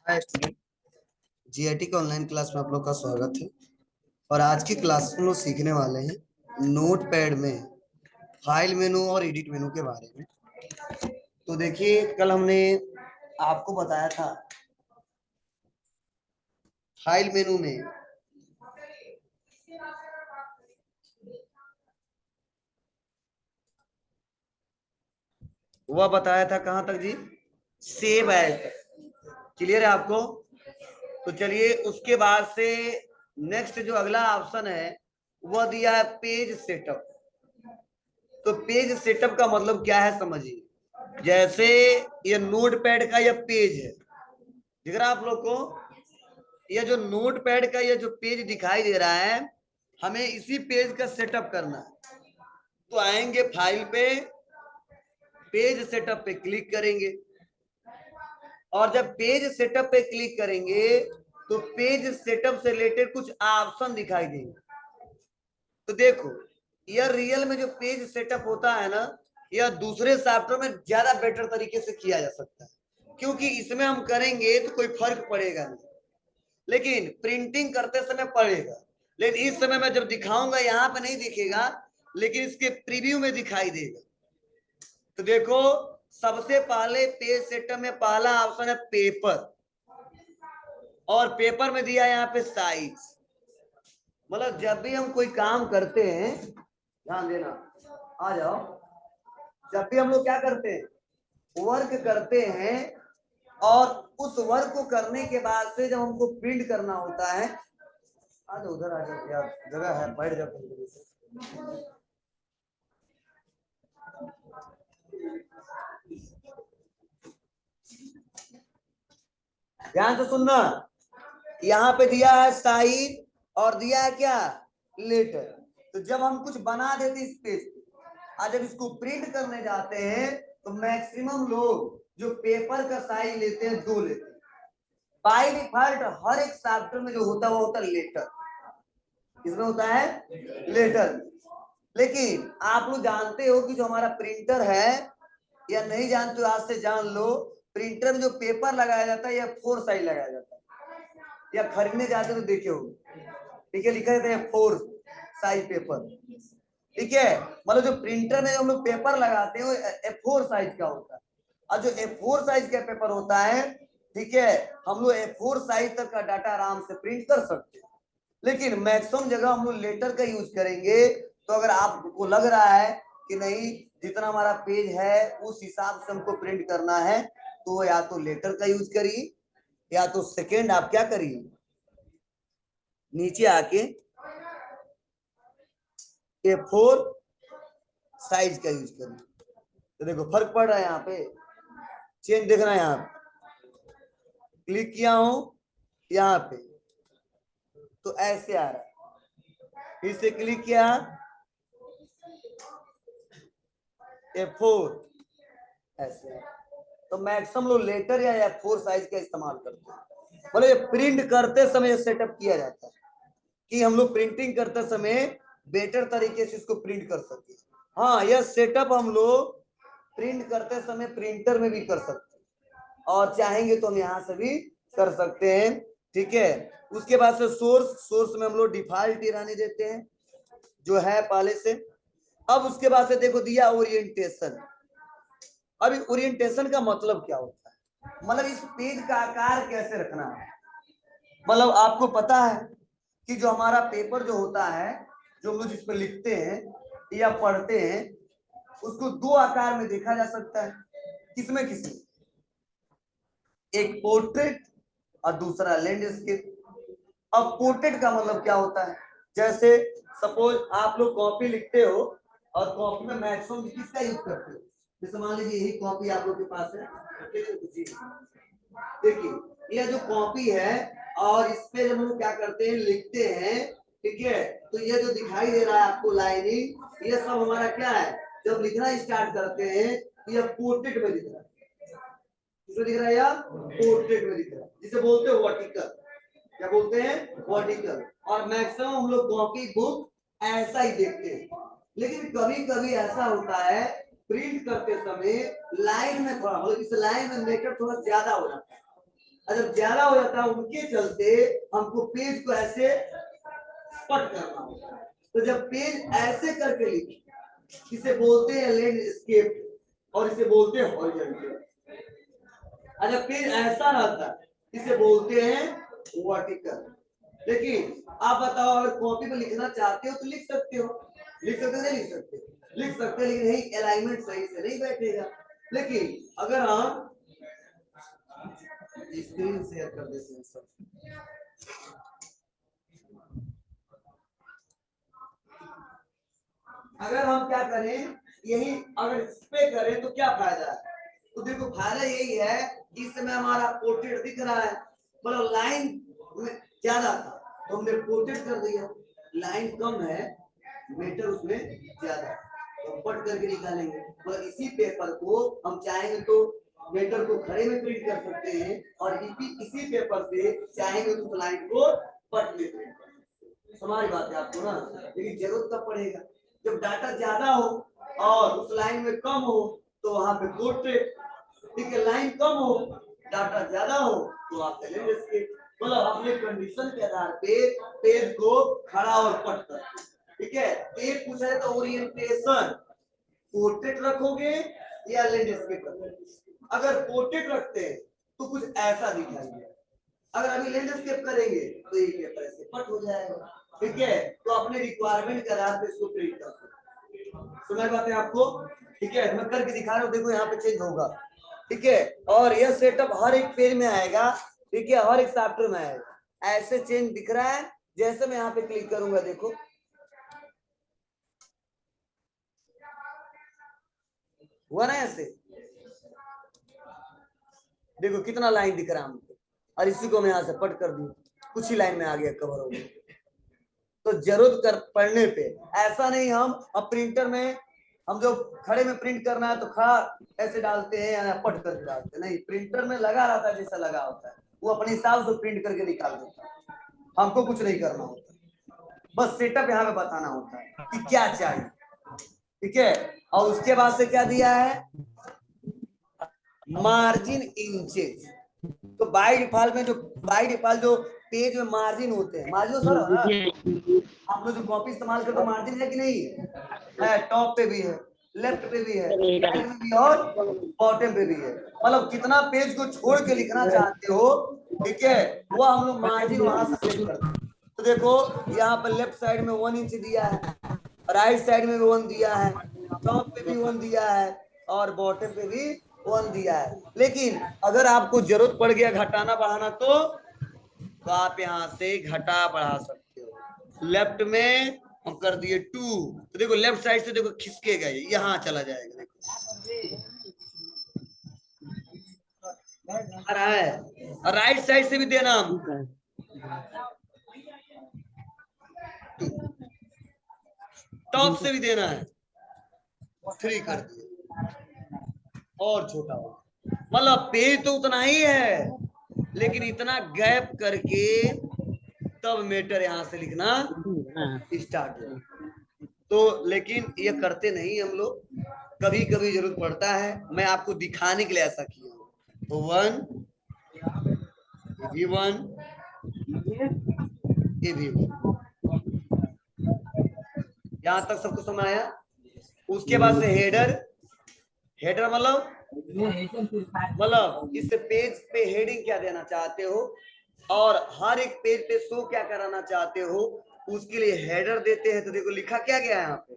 Hi student, GIT के online class में आप लोग का स्वागत है। और आज की क्लास में हम लोग सीखने वाले हैं नोट पैड में फाइल मेनू और एडिट मेनू के बारे में। तो देखिए, कल हमने आपको बताया था फाइल मेनू में वह बताया था कहां तक जी, सेव एज। क्लियर है आपको? तो चलिए, उसके बाद से नेक्स्ट जो अगला ऑप्शन है वह दिया है पेज सेटअप। तो पेज सेटअप का मतलब क्या है समझिए। जैसे ये नोट पैड का यह पेज है, दिख रहा है आप लोग को? ये जो नोट पैड का ये जो पेज दिखाई दे रहा है, हमें इसी पेज का सेटअप करना है। तो आएंगे फाइल पे, पेज सेटअप पे क्लिक करेंगे, और जब पेज सेटअप पे क्लिक करेंगे तो पेज सेटअप से रिलेटेड कुछ ऑप्शन दिखाई देंगे। तो देखो, यह रियल में जो पेज सेटअप होता है ना, यह दूसरे सॉफ्टवेयर में ज्यादा बेटर तरीके से किया जा सकता है, क्योंकि इसमें हम करेंगे तो कोई फर्क पड़ेगा नहीं, लेकिन प्रिंटिंग करते समय पड़ेगा। लेकिन इस समय मैं जब दिखाऊंगा यहाँ पे नहीं दिखेगा, लेकिन इसके प्रीव्यू में दिखाई देगा। तो देखो, सबसे पहले पेज सेटअप में पहला ऑप्शन है पेपर, और पेपर में दिया यहाँ पे साइज। मतलब जब भी हम कोई काम करते हैं, ध्यान देना, आ जाओ, जब भी हम लोग क्या करते हैं, वर्क करते हैं, और उस वर्क को करने के बाद से जब हमको प्रिंट करना होता है, आ जाओ उधर, आ जाओ यार, जगह है, बैठ जाओ। ध्यान से सुनना, यहाँ पे दिया है साइज और दिया है क्या, लेटर। तो जब हम कुछ बना देते इस पेज पे, और जब इसको प्रिंट करने जाते हैं, तो मैक्सिमम लोग जो पेपर का साइज लेते हैं 2 लेते हैं। बाय डिफॉल्ट हर एक सॉफ्टवेयर में जो होता है वो होता है लेटर, इसमें होता है लेटर। लेकिन आप लोग जानते हो कि जो हमारा प्रिंटर है, या नहीं जानते हो आज से जान लो, प्रिंटर में जो पेपर लगाया जाता है या 4 साइज लगाया जाता है, या खरीदने जाते तो देखे हो, ठीक है, लिखा रहता है 4 साइज पेपर, ठीक है। मतलब जो प्रिंटर में हम लोग पेपर लगाते हैं वो A4 साइज का होता है, और जो A4 साइज का पेपर होता है, ठीक है, हम लोग A4 साइज तक का डाटा आराम से प्रिंट कर सकते हैं। लेकिन मैक्सिमम जगह हम लोग लेटर का यूज करेंगे। तो अगर आपको लग रहा है कि नहीं, जितना हमारा पेज है उस हिसाब से हमको प्रिंट करना है, तो या तो लेटर का यूज करिए, या तो सेकेंड आप क्या करिए, नीचे आके A4 साइज का यूज करिए। तो देखो फर्क पड़ रहा है, यहाँ पे चेंज दिख रहा है। यहाँ क्लिक किया हूं यहाँ पे तो ऐसे आ रहा है, फिर से क्लिक किया A4 ऐसे। तो मैक्सिमम लोग लेटर या A4 साइज का इस्तेमाल करते हैं। मतलब प्रिंट करते समय सेटअप किया जाता है कि हम लोग प्रिंटिंग करते समय बेटर तरीके से इसको प्रिंट कर सके। हाँ, यह सेटअप हम लोग प्रिंट करते समय प्रिंटर में भी कर सकते हैं, और चाहेंगे तो हम यहाँ से भी कर सकते हैं, ठीक है। उसके बाद से सोर्स में हम लोग डिफॉल्ट ही रहने देते हैं जो है पहले से। अब उसके बाद से देखो दिया ओरिएंटेशन। अभी ओरिएंटेशन का मतलब क्या होता है, मतलब इस पेज का आकार कैसे रखना है। मतलब आपको पता है कि जो हमारा पेपर जो होता है, जो हम लोग जिस पर लिखते हैं या पढ़ते हैं, उसको 2 आकार में देखा जा सकता है। किसमें किसमें, एक पोर्ट्रेट और दूसरा लैंडस्केप। अब पोर्ट्रेट का मतलब क्या होता है, जैसे सपोज आप लोग कॉपी लिखते हो, और कॉपी में मैक्सिमम किसका यूज करते हो, जैसे मान लीजिए यही कॉपी आप लोग के पास है, देखिए यह जो कॉपी है, और इस पे जब हम लोग क्या करते हैं, लिखते हैं, ठीक है। तो ये जो दिखाई दे रहा है आपको लाइनिंग, ये सब हमारा क्या है, जब लिखना स्टार्ट करते हैं तो यह पोर्ट्रेट में दिख रहा है। किसमें दिख रहा है, यार पोर्ट्रेट में दिख रहा है, जिसे बोलते हैं वर्टिकल। क्या बोलते हैं, वर्टिकल। और मैक्सिमम हम लोग कॉपी बुक ऐसा ही देखते हैं। लेकिन कभी कभी ऐसा होता है प्रिंट करते समय लाइन में थोड़ा, मतलब इस लाइन में लेटर थोड़ा ज्यादा हो जाता है, जब ज्यादा हो जाता है उनके चलते हमको पेज को ऐसे पट करना होता है। तो जब पेज ऐसे करके लिखे, इसे बोलते हैं लैंडस्केप और इसे बोलते हैं हॉरिजॉन्टल। अगर पेज ऐसा रहता है इसे बोलते हैं वर्टिकल। लेकिन आप बताओ, अगर कॉपी पे लिखना चाहते हो तो लिख सकते हो, लिख सकते हो नहीं लिख सकते, लिख सकते, लेकिन नहीं अलाइनमेंट सही से नहीं बैठेगा। लेकिन अगर हम स्क्रीन शेयर कर देते हैं सब, अगर हम क्या करें, यही अगर इस पे करें तो क्या फायदा है? तो देखो फायदा यही है, इस समय हमारा पोर्ट्रेट दिख रहा है, मतलब लाइन में ज्यादा था तो हमने पोर्ट्रेट कर दिया, लाइन कम है मीटर उसमें ज्यादा, तो पट करके निकालेंगे। मतलब इसी पेपर को हम चाहेंगे तो मीटर को खड़े में प्रिंट कर सकते हैं और इसी पेपर से चाहेंगे तो लाइन को पट में प्रिंट कर सकते हैं। समझ बात है आपको ना? लेकिन जरूरत कब पड़ेगा? जब डाटा ज्यादा हो और उस लाइन में कम हो तो वहां पे पोर्ट्रेट, ठीक है, लाइन कम हो डाटा ज्यादा हो तो आप चलेंगे इसके, मतलब अपने कंडीशन के आधार पे पेज को खड़ा और पट कर, ठीक है। तो एक पूछा है तो ओरिएंटेशन पोर्ट्रेट रखोगे या लैंडस्केप रखोगे? अगर पोर्ट्रेट रखते हैं तो कुछ ऐसा दिखाएंगे, अगर अभी लैंडस्केप करेंगे तो ये पेपर ऐसे पट हो जाएगा, ठीक है। तो अपने रिक्वायरमेंट के आधार पे इसको प्रिंट कर सकते हैं। समझ बात है आपको? ठीक है, मैं करके दिखा रहा हूँ, देखो यहाँ पे चेंज होगा, ठीक है। और यह सेटअप हर एक पेज में आएगा, ठीक है, हर एक सॉफ्टवेयर में आएगा। ऐसे चेंज दिख रहा है, जैसे मैं यहाँ पे क्लिक करूंगा देखो, हुआ ना ऐसे, देखो कितना लाइन दिख रहा है हमको, और इसी को मैं यहाँ से पट कर दूं, कुछ ही लाइन में आ गया, कवर हो गया। तो जरूरत कर पड़ने पे ऐसा नहीं हम अब प्रिंटर में हम जो खड़े में प्रिंट करना है तो खड़ा ऐसे डालते हैं या पट करके डालते हैं, नहीं, प्रिंटर में लगा रहता है, जैसा लगा होता है वो अपने हिसाब से प्रिंट करके निकाल देता है, हमको कुछ नहीं करना होता, बस सेटअप यहाँ पे बताना होता है कि क्या चाहिए, ठीक है। और उसके बाद से क्या दिया है, मार्जिन इंचेज। तो बाय डिफॉल्ट में जो पेज में मार्जिन होते हैं, मार्जिन सर आप लोग जो कॉपी इस्तेमाल करते हो मार्जिन है कि नहीं है? टॉप पे भी है, लेफ्ट पे भी है, राइट में भी है और बॉटम पे भी है। मतलब कितना पेज को छोड़ के लिखना चाहते हो, ठीक है, वो हम लोग मार्जिन वहां से सेट करते हैं। तो देखो यहाँ पर लेफ्ट साइड में 1 इंच दिया है, राइट साइड में भी 1 दिया है, टॉप पे भी 1 दिया है और बॉटम पे भी 1 दिया है। लेकिन अगर आपको जरूरत पड़ गया घटाना बढ़ाना तो आप यहाँ से घटा बढ़ा सकते हो। लेफ्ट में हम कर दिए 2, तो देखो लेफ्ट साइड से देखो खिसकेगा, ये यहाँ चला जाएगा, देखो आ रहा है। और राइट साइड से भी देना हमको, टॉप से भी देना है, 3 कर दिए और छोटा हो, मतलब पेज तो उतना ही है लेकिन इतना गैप करके तब मीटर यहाँ से लिखना स्टार्ट हो। तो लेकिन ये करते नहीं हम लोग, कभी कभी जरूरत पड़ता है, मैं आपको दिखाने के लिए ऐसा किया हूँ। तो 1 ये भी 1 ये भी 1, यहाँ तक सबको समझ आया। उसके बाद से हेडर मतलब इस पेज पे हेडिंग क्या देना चाहते हो और हर एक पेज पे शो क्या कराना चाहते हो, उसके लिए हेडर देते हैं। तो देखो लिखा क्या गया है यहाँ पे,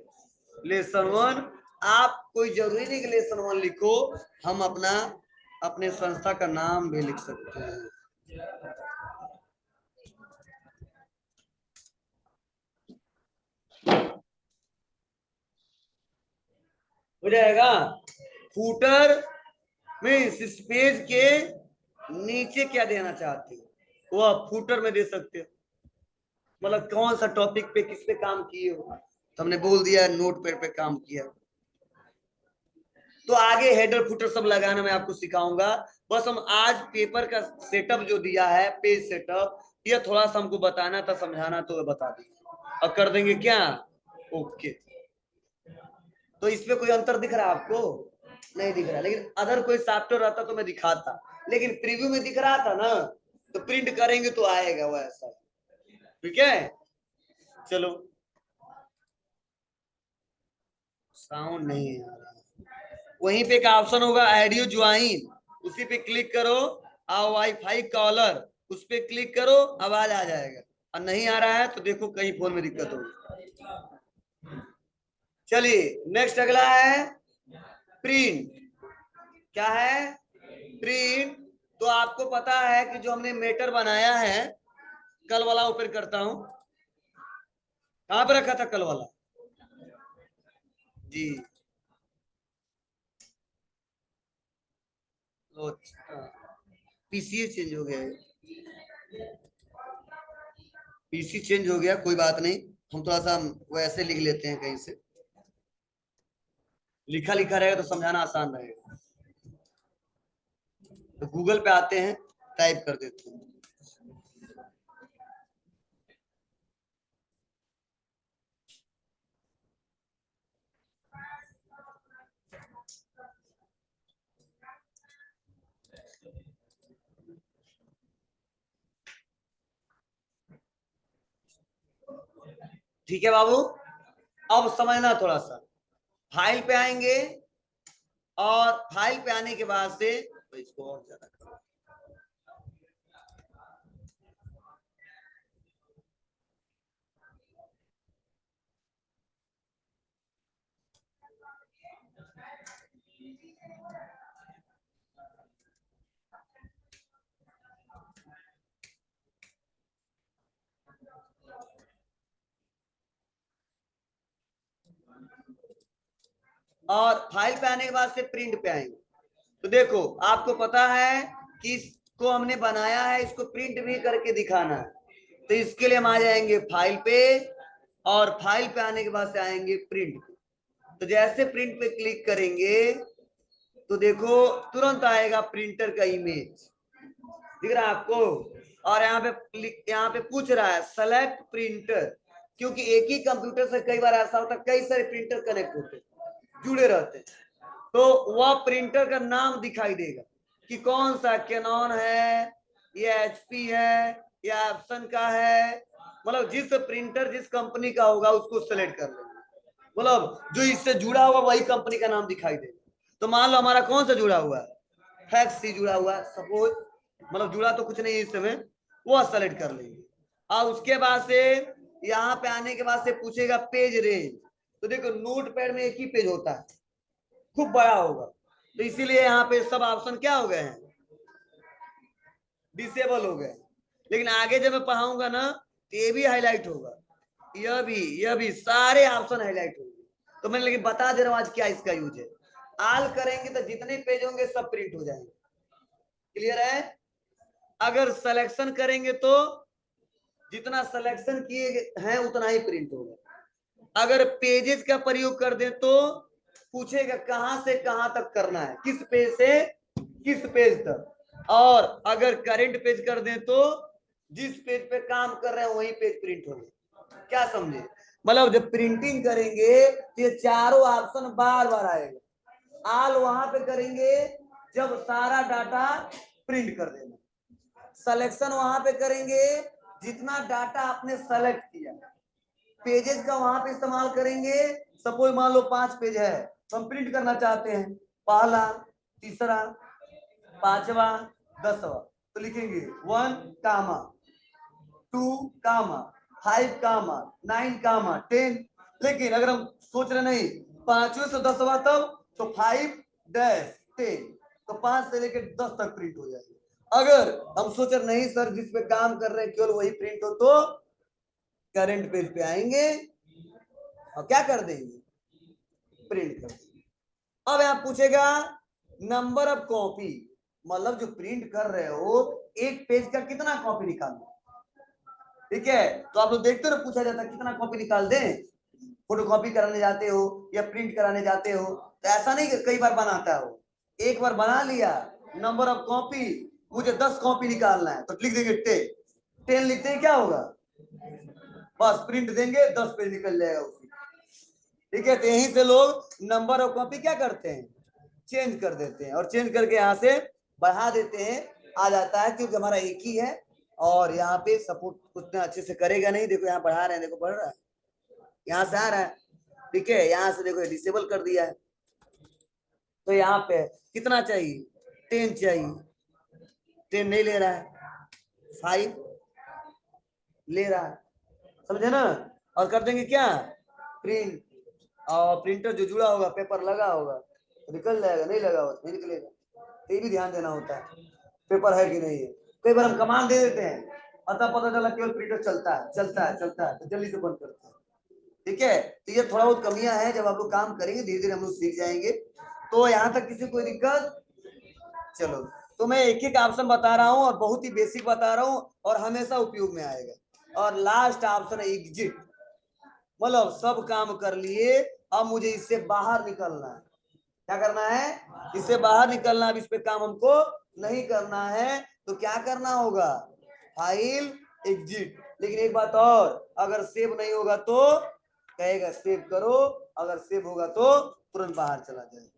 लेसन 1। आप कोई जरूरी नहीं कि लेसन 1 लिखो, हम अपने संस्था का नाम भी लिख सकते हैं। हो जाएगा। फूटर में इस पेज के नीचे क्या देना चाहते हो वो आप फूटर में दे सकते हो, मतलब कौन सा टॉपिक पे किस पे काम किए हो, तो हमने बोल दिया नोट पैड पे काम किया। तो आगे हेडर फुटर सब लगाना मैं आपको सिखाऊंगा। बस हम आज पेपर का सेटअप जो दिया है पेज सेटअप, ये थोड़ा सा हमको बताना था, समझाना, तो बता देंगे और कर देंगे क्या, ओके। तो इसमें कोई अंतर दिख रहा है आपको? नहीं दिख रहा, लेकिन अदर कोई सॉफ्टवेयर रहता तो मैं दिखाता, लेकिन प्रीव्यू में दिख रहा था ना, तो प्रिंट करेंगे तो आएगा वो ऐसा। ठीक है, चलो साउंड नहीं आ रहा। वहीं पे एक ऑप्शन होगा ऑडियो ज्वाइन, उसी पे क्लिक करो, और वाईफाई कॉलर उस पे क्लिक करो, आवाज आ जाएगा। और नहीं आ रहा है तो देखो कहीं फोन में दिक्कत होगी। चलिए नेक्स्ट अगला है प्रिंट। क्या है? प्रिंट। तो आपको पता है कि जो हमने मेटर बनाया है, कल वाला ओपन करता हूं, कहां पर रखा था कल वाला जी? पीसी चेंज हो गया है, पीसी चेंज हो गया, कोई बात नहीं, हम थोड़ा सा वैसे लिख लेते हैं कहीं से, लिखा लिखा रहेगा तो समझाना आसान रहेगा। तो गूगल पे आते हैं, टाइप कर देते हैं। ठीक है बाबू, अब समझना थोड़ा सा। फाइल पे आएंगे, और फाइल पे आने के बाद से तो इसको और ज्यादा करो। और फाइल पे आने के बाद से प्रिंट पे आएंगे। तो देखो आपको पता है कि इसको हमने बनाया है, इसको प्रिंट भी करके दिखाना है। तो इसके लिए हम आ जाएंगे फाइल पे, और फाइल पे आने के बाद से आएंगे प्रिंट पे। तो जैसे प्रिंट पे क्लिक करेंगे तो देखो तुरंत आएगा प्रिंटर का इमेज, दिख रहा है आपको। और यहाँ पे पूछ रहा है सेलेक्ट प्रिंटर, क्योंकि एक ही कंप्यूटर से कई बार ऐसा होता है कई सारे प्रिंटर कनेक्ट होते जुड़े रहते हैं, तो वह प्रिंटर का नाम दिखाई देगा कि कौन सा कैनन है, या एचपी है, या एप्सन का है। मतलब जिस प्रिंटर जिस कंपनी का होगा उसको सेलेक्ट कर लेंगे, मतलब जो इससे जुड़ा हुआ वही कंपनी का नाम दिखाई देगा। तो मान लो हमारा कौन सा जुड़ा हुआ है, फैक्स से जुड़ा हुआ है सपोज, मतलब जुड़ा तो कुछ नहीं इस समय, वो सेलेक्ट कर लेंगे। और उसके बाद से यहाँ पे आने के बाद से पूछेगा पेज रेंज। तो देखो नोट पैड में एक ही पेज होता है, खूब बड़ा होगा, तो इसीलिए यहाँ पे सब ऑप्शन क्या हो गए हैं, डिसेबल हो गए। लेकिन आगे जब मैं पढ़ाऊंगा ना तो ये भी हाईलाइट होगा, यह भी सारे ऑप्शन हाईलाइट होंगे। तो मैंने लेकिन बता दे रहा हूँ आज क्या इसका यूज है। आल करेंगे तो जितने पेज होंगे सब प्रिंट हो जाएंगे, क्लियर है। अगर सिलेक्शन करेंगे तो जितना सिलेक्शन किए हैं उतना ही प्रिंट होगा। अगर पेजेस का प्रयोग कर दें तो पूछेगा कहां से कहां तक करना है, किस पेज से किस पेज तक। और अगर करंट पेज कर दें तो जिस पेज पे काम कर रहे हैं वही पेज प्रिंट होगा। क्या समझे? मतलब जब प्रिंटिंग करेंगे तो ये चारों ऑप्शन बार बार आएगा। आल वहां पे करेंगे जब सारा डाटा प्रिंट कर देना, सिलेक्शन वहां पे करेंगे जितना डाटा आपने सेलेक्ट किया। पेजेस का वहां पे इस्तेमाल करेंगे, सपोज मान लो 5 पेज है तो हम प्रिंट करना चाहते हैं, पहला, तीसरा, पांचवा, 10वां, तो लिखेंगे 1 कामा 2 कामा 5 कामा 9 कामा 10। लेकिन अगर हम सोच रहे नहीं 5वें से 10वां तब, तो 5 डैश 10, तो 5 से लेकर 10 तक प्रिंट हो जाएगी। अगर हम सोच रहे नहीं सर जिस पे काम कर रहे हैं केवल वही प्रिंट हो, तो करंट पेज पे आएंगे और क्या कर देंगे, प्रिंट कर देंगे। अब यहां पूछेगा नंबर ऑफ कॉपी, मतलब जो प्रिंट कर रहे हो एक पेज का कितना कॉपी निकालना। ठीक है, तो आप लोग देखते हो पूछा जाता है कितना कॉपी निकाल दें, फोटो कॉपी कराने जाते हो या प्रिंट कराने जाते हो, तो ऐसा नहीं कि कई बार बनाता हो, एक बार बना लिया नंबर ऑफ कॉपी, मुझे 10 कॉपी निकालना है तो लिख देंगे 10, 10 लिखते हैं क्या होगा, बस प्रिंट देंगे 10 पेज निकल जाएगा उसकी। ठीक है, तो यहीं से लोग नंबर ऑफ कॉपी क्या करते हैं, चेंज कर देते हैं, और चेंज करके यहाँ से बढ़ा देते हैं, आ जाता है, क्योंकि हमारा एक ही है और यहाँ पे सपोर्ट उतना अच्छे से करेगा नहीं। देखो यहाँ बढ़ा रहे हैं, देखो बढ़ रहा है, यहाँ से आ रहा है, ठीक है, यहाँ से देखो डिसेबल कर दिया है। तो यहाँ पे कितना चाहिए, 10 चाहिए, 10 नहीं ले रहा है, 5 ले रहा है, समझे ना। और कर देंगे क्या, प्रिंट, और प्रिंटर जो जुड़ा होगा, पेपर लगा होगा तो निकल जाएगा, नहीं लगा होगा नहीं निकलेगा। तो ये भी ध्यान देना होता है, पेपर है कि नहीं है। कई बार हम कमांड दे देते हैं और तब पता चला केवल प्रिंटर चलता है तो जल्दी से बंद करते हैं, ठीक है। तो ये थोड़ा बहुत कमियां हैं, जब आप लोग काम करेंगे धीरे धीरे हम लोग सीख जाएंगे। तो यहाँ तक किसी कोई दिक्कत, चलो। तो मैं एक एक ऑप्शन बता रहा हूँ और बहुत ही बेसिक बता रहा हूँ और हमेशा उपयोग में आएगा। और लास्ट ऑप्शन है एग्जिट, मतलब सब काम कर लिए, अब मुझे इससे बाहर निकलना है। क्या करना है, इससे बाहर निकलना, अब इस पे काम हमको नहीं करना है। तो क्या करना होगा, फाइल एग्जिट। लेकिन एक बात और, अगर सेव नहीं होगा तो कहेगा सेव करो, अगर सेव होगा तो तुरंत बाहर चला जाएगा।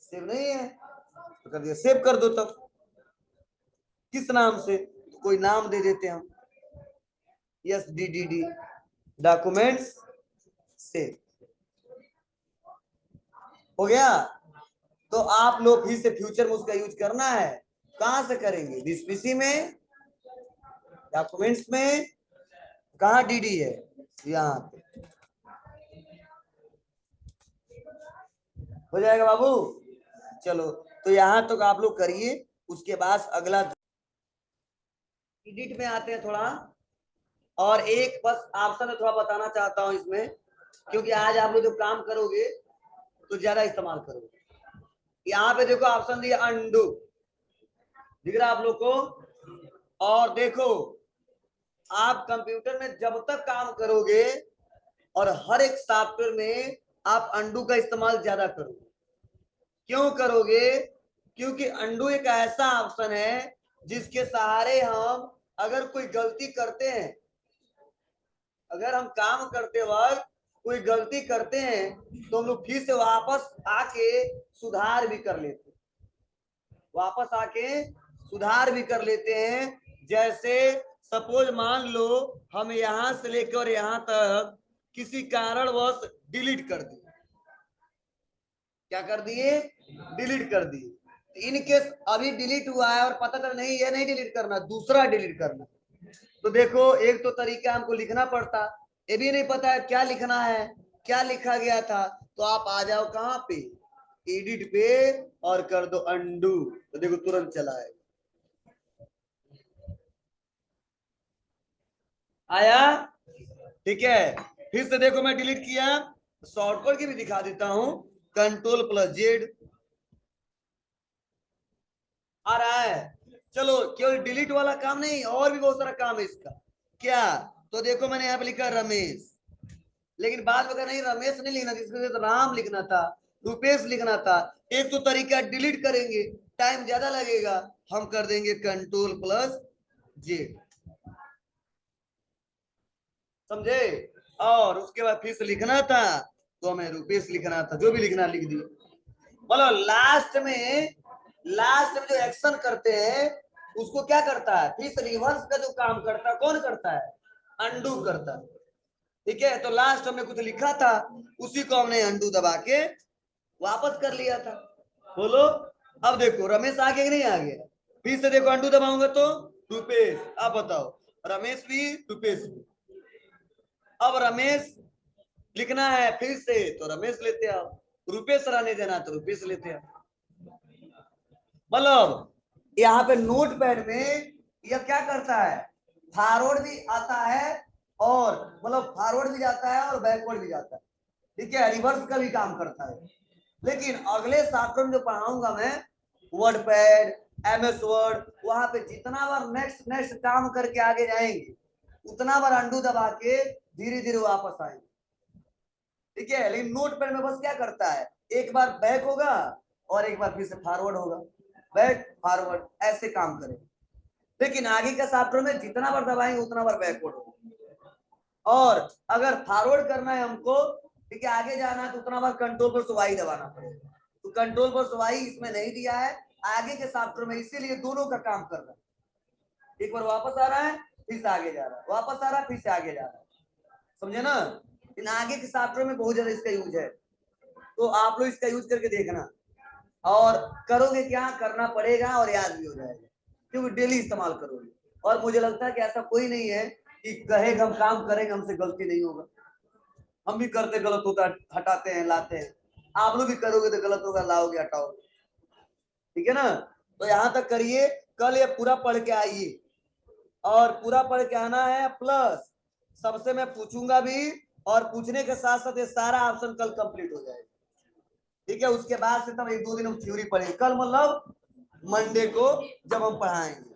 सेव नहीं है तो कर दिया सेव कर दो। तब किस नाम से, कोई नाम दे देते हम, यस DDD डॉक्यूमेंट्स सेव हो गया। तो आप लोग फिर से फ्यूचर में उसका यूज करना है, कहां से करेंगे, दिस पीसी में, डॉक्यूमेंट्स में, कहा DD है, यहाँ पे हो जाएगा बाबू। चलो तो यहां तक आप लोग करिए, उसके बाद अगला एडिट में आते हैं थोड़ा। और एक बस ऑप्शन में थोड़ा बताना चाहता हूं इसमें, क्योंकि आज आप लोग जो काम करोगे तो ज्यादा इस्तेमाल करोगे। यहाँ पे देखो ऑप्शन दिया अंडू, दिख रहा है आप लोग को। और देखो आप कंप्यूटर में जब तक काम करोगे और हर एक सॉफ्टवेयर में आप अंडू का इस्तेमाल ज्यादा करोगे। क्यों करोगे, क्योंकि अंडू एक ऐसा ऑप्शन है जिसके सहारे हम अगर कोई गलती करते हैं, अगर हम काम करते वक्त कोई गलती करते हैं तो हम लोग फिर से वापस आके सुधार भी कर लेते हैं, वापस आके सुधार भी कर लेते हैं। जैसे सपोज मान लो हम यहां से लेकर यहां तक किसी कारणवश डिलीट कर दिए, क्या कर दिए, डिलीट कर दिए। इनकेस अभी डिलीट हुआ है और पता चला नहीं ये नहीं डिलीट करना, दूसरा डिलीट करना, तो देखो एक तो तरीका हमको लिखना पड़ता, ये भी नहीं पता है क्या लिखना है, क्या लिखा गया था। तो आप आ जाओ कहां पे, एडिट पे, और कर दो अंडू, तो देखो तुरंत चला है, आया, ठीक है। फिर से देखो मैं डिलीट किया, शॉर्टकट की भी दिखा देता हूं, Ctrl+Z आ रहा है। चलो केवल डिलीट वाला काम नहीं, और भी बहुत सारा काम है इसका। क्या, तो देखो मैंने यहाँ पे लिखा रमेश, लेकिन बात वगैरह नहीं, रमेश नहीं लिखना, जिसके तो राम लिखना था, रुपेश लिखना था। एक तो तरीका डिलीट करेंगे, टाइम ज्यादा लगेगा, हम कर देंगे Ctrl+Z, समझे। और उसके बाद फिर से लिखना था तो हमें रुपेश लिखना था, जो भी लिखना लिख दिया। मतलब लास्ट में जो एक्शन करते हैं उसको क्या करता है, फिर से रिवर्स का जो काम करता है कौन करता है, अंडू करता है, ठीक है। तो लास्ट हमने कुछ लिखा था, उसी को हमने अंडू दबा के वापस कर लिया था। बोलो, अब देखो रमेश आ गया कि नहीं आ गया, फिर से देखो अंडू दबाऊंगा तो रुपेश, अब बताओ रमेश भी रुपेश भी। अब रमेश लिखना है फिर से तो रमेश लेते आओ, रुपेश रहने देना तो रुपेश लेते आओ। मतलब यहाँ पे नोट पैड में यह क्या करता है, फॉरवर्ड भी आता है, और मतलब फॉरवर्ड भी जाता है और बैकवर्ड भी जाता है, ठीक है, रिवर्स का भी काम करता है। लेकिन अगले सॉफ्टवेयर में जो पढ़ाऊंगा मैं, वर्ड पैड, MS वर्ड, वहां पे जितना बार नेक्स्ट नेक्स्ट काम करके आगे जाएंगे उतना बार अंडू दबा के धीरे धीरे वापस आएंगे, ठीक है। लेकिन नोट पैड में बस क्या करता है, एक बार बैक होगा और एक बार फिर से फॉरवर्ड होगा, बैक फॉरवर्ड ऐसे काम करेगा। लेकिन आगे का सॉफ्टवेयर में जितना बार दबाएंगे उतना बार बैकवर्ड होगा, और अगर फॉरवर्ड करना है हमको, ठीक है, आगे जाना है तो उतना बार Ctrl+Y दबाना पड़ेगा। तो Ctrl+Y इसमें नहीं दिया है, आगे के सॉफ्टवेयर में, इसीलिए दोनों का काम कर रहा है। एक बार वापस आ रहा है, फिर से आगे जा रहा है, वापस आ रहा है, फिर से आगे जा रहा है, समझे ना। इन आगे के सॉफ्टवेयर में बहुत ज्यादा इसका यूज है, तो आप लोग इसका यूज करके देखना, और करोगे क्या, करना पड़ेगा और याद भी हो जाएगा, क्योंकि डेली इस्तेमाल करोगे। और मुझे लगता है कि ऐसा कोई नहीं है कि कहेगा हम काम करेंगे, हमसे गलती नहीं होगा, हम भी करते, गलत होता हटाते हैं, लाते हैं। आप लोग भी करोगे तो गलत होगा, लाओगे हटाओगे, ठीक है ना। तो यहां तक करिए, कल ये पूरा पढ़ के आइए, और पूरा पढ़ के आना है, प्लस सबसे मैं पूछूंगा भी, और पूछने के साथ साथ ये सारा ऑप्शन कल कंप्लीट हो जाएगा, ठीक है। उसके बाद से तब 1-2 दिन हम थ्योरी पढ़ेंगे, कल मतलब मंडे को जब हम पढ़ाएंगे।